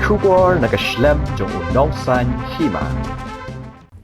Shubor nakaslem jong unongsan hima.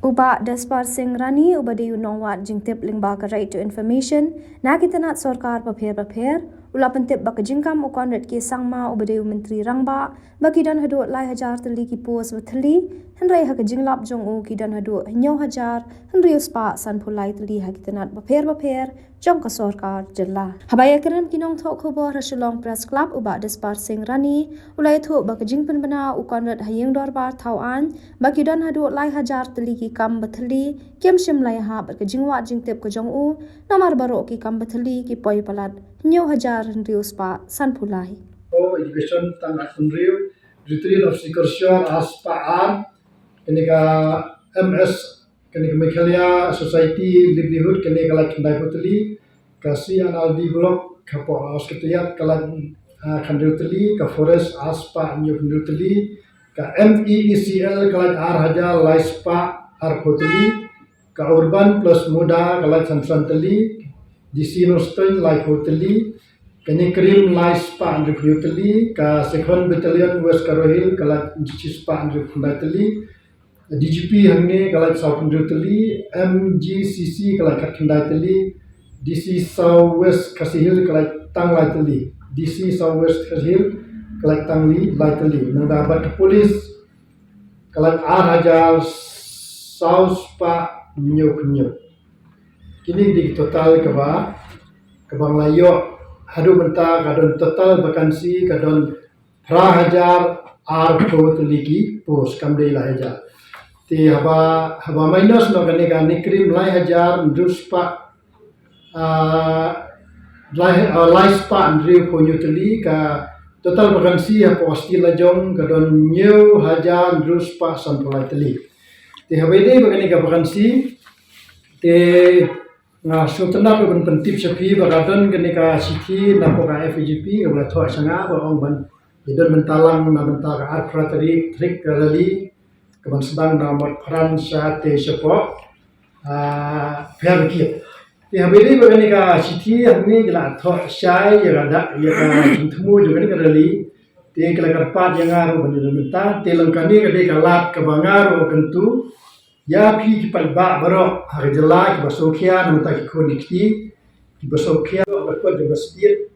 Uba Despar Singh Rani uba de unongwat jingtip lingba ka right to information na kitanat sarkar papher ula pentip ba kajingkam ukon ret ke sangma uba de menteri rangba bakidan hadu lai hajar teli ki pos bathli henrai ha kajinglap jong u kidan hadu nyaw hajar henri uspa san phulai teli ha kitanat papher jong ka sarkar jilla habaya keren kinong thok khobor Shillong Press Club uba Despar Singh Rani ulai thu ba kajing penbana ukon ret hayeng dorbar thawan bakidan hadu lai hajar teli ki kam bathli kem shim lai ha ba kajingwa jingtip ko jong u namar baro ki kam bathli ki poi palat nyaw hajar Rius pa san phulai. Education tang Riu Retreat of Sikorshore Aspaan kenika MS kenika Mekhalia Society Livelihood kenika lak kendai putli kasih analdi blok kapo sekretariat kalak khandutli ka forest aspa new khandutli ka MEECL kalak Haja Laispa Putli ka urban plus muda kalak Sansantali DC Nostoi like Hoteli kini krim lais pa Andrew Hoteli ka second battalion West Karohil kalak Jicis pa Andrew Hoteli DGP hangne kalak South Hoteli MGCC kalak Hoteli DC South West Kasihil kalak Tanglai Teli DC South West Kasihil kalak Tangli Laiteli nang dapat polis kalak Haja South pa Nyok kini di total kebang layo hadu benta kadon total vakansi kadon prahajar arko teligi pos kamdei la hajar ti haba minus no ganika nikrim lai hajar nduspa lai spa andri ponyo teli ka total vakansi ha posti lajong kadon new hajar nduspa sampulai teli ti haba ide ganika vakansi te so tanda ko pentip sapi bagadan kenika siki napo ka FGP ka tho sanga ba ong ban idon mentalang na benta ka artratari trick rally ka ban sedang nomor peran sate sepo pergi ti habiri ba kenika siki hamni gila tho sai ya rada ya ka temu juga ni ka rally ti kala karpat yang aru ban benta telangkani ka de kalat ka bangaro kentu ya pi ki palba baro harjala ki basokia namta ki konikti ki basokia bakwa de bastir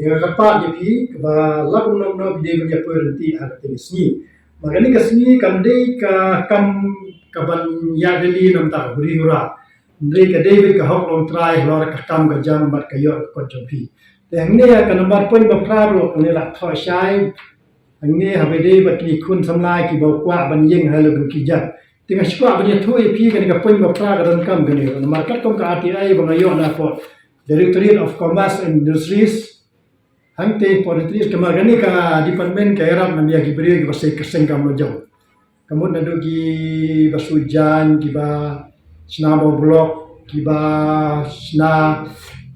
ya kapa ni pi ba lagun no de ya perenti arte sni magani ka sni kande ka kam kaban ya deli namta buri hura ndre ka de ka hok long try lor ka kam ka jam mat ka yo ko jopi te hangne ya ka number point ba praro ne la tho shai hangne habede ba ki kun samlai ki ba kwa ban yeng halo ki jat tinggal sekolah punya tu EP kan kita poin berpra dalam kam kan ni. Market kom ke RTI bangayo na po Directorate of Commerce and Industries hangte politis kemagan ni ka department ka Arab na biya gibri ki basay kaseng kam lo jaw. Kamud na do ki basujan ki ba snabo block ki ba sna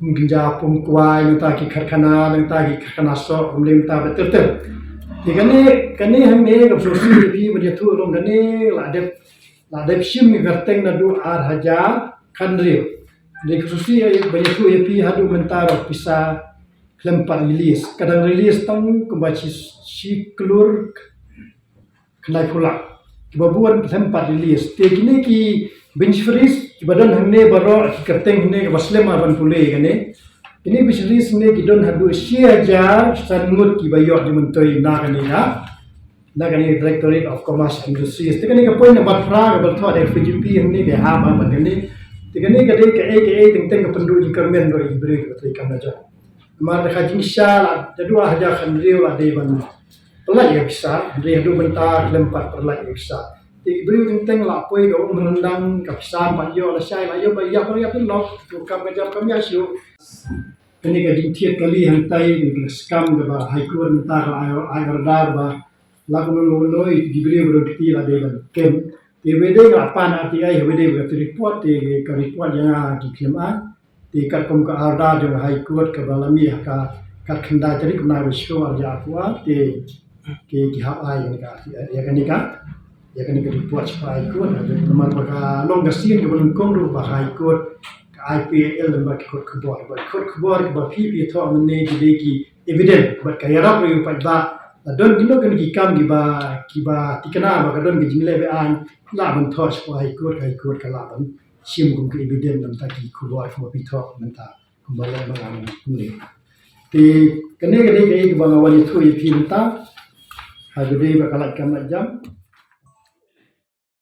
ginja pumkwai nta ki karkhana so umlim ta betul. Kani hangne ka sosi EP punya tu long gani la dep shim ni garteng na du ar hajar kanri de khususi ay banyak tu EP hadu mentaro pisa klempar release kadang release tang kumbaci si klur knai pula kibabuan klempar release te gini ki bench freeze kibadan hangne baro garteng ne baslem aban pule gane ini bench freeze ne kidon hadu si hajar sangut kibayo di mentoi na gani na kani Directorate of Commerce and Industries te kani ka point na batra ka tho de FGP hni ke ha ba kani te kani ka de ka teng ka pendu ji kermen do ibri ka tri kam na ja mar da khajing shala jadua haja khandri la de ban pelai ya bisa de hadu bentar lempar pelai ya bisa te ibri teng la poi ka umrendang ka bisa pan yo la sai la yo ba ya pun lo tu kam ka jam kam ya siu kani ka jing thiet kali hantai ni skam ba high court ta ka ai radar ba lagu noi diberi berarti lah dengan kem. TVD apa nanti ay TVD berarti report ka report yang diklaim di karkom ka arda jong high court ka balami ka khanda tadi kena show aja aku te ke ha ay ya kan ka report sa high court teman ka long gasin ke belum kong ba high court ka IPL lemba ki court kebor ba PP tho amne di ki evident but ka yarap yu padba don dino kan gikam giba tikana ba kadon gijingle be an la ban thosh ko high court ka la ban sim gum ke evidence nam ta ki khulwa fo pi thok nam ta kumbala ba ngam kumle te kane ke ba ngawali thu yi phi ta ha gede ba kala kam jam